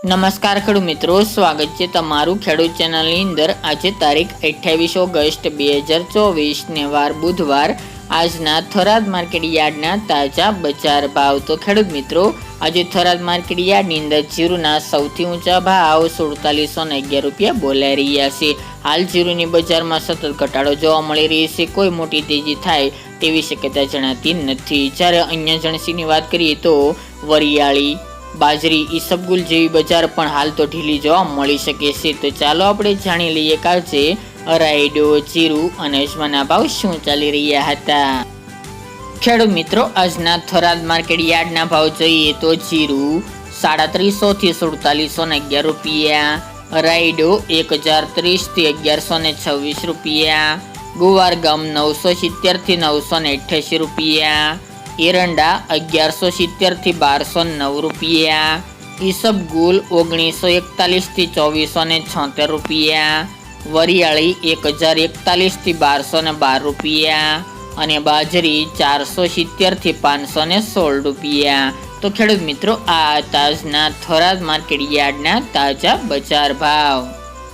નમસ્કાર ખેડૂત મિત્રો, સ્વાગત છે તમારું ખેડૂત ચેનલની અંદર। આજે તારીખ 28 ઓગસ્ટ 2024 ને વાર બુધવાર। આજના થરાદ માર્કેટ યાર્ડના તાજા બજાર ભાવ। તો ખેડૂત મિત્રો, આજે થરાદ માર્કેટ યાર્ડની અંદર જીરુના સૌથી ઊંચા ભાવ 4711 રૂપિયા બોલાઈ રહ્યા છે। હાલ જીરુની બજારમાં સતત ઘટાડો જોવા મળી રહી છે, કોઈ મોટી તેજી થાય તેવી શક્યતા જણાતી નથી। જ્યારે અન્ય જણસીની વાત કરીએ તો વરિયાળી, બાજરી, ઈસબગુલ જેવી બજાર પણ હાલ તો ઢીલી જોવા મળી શકે છે। તો ચાલો આપણે જાણી લઈએ કે આજે રાયડો, જીરું અને અજમાના ભાવ શું ચાલી રહ્યા હતા। ખેડૂત મિત્રો, આજના થરાદ માર્કેટ યાર્ડના ભાવ જોઈએ તો જીરું 3700 થી 4711 રૂપિયા, રાયડો 1030 થી 1126 રૂપિયા, ગુવાર ગામ 970 થી 988 રૂપિયા, એરંડા 1170 થી 1209 રૂપિયા, ઈસબગુલ 1941 થી 2476 રૂપિયા, વરિયાળી 1041 થી 1212 રૂપિયા અને બાજરી 470 થી 516 રૂપિયા। તો ખેડૂત મિત્રો, આ તાજના થરાદ માર્કેટ યાર્ડના તાજા બજાર ભાવ।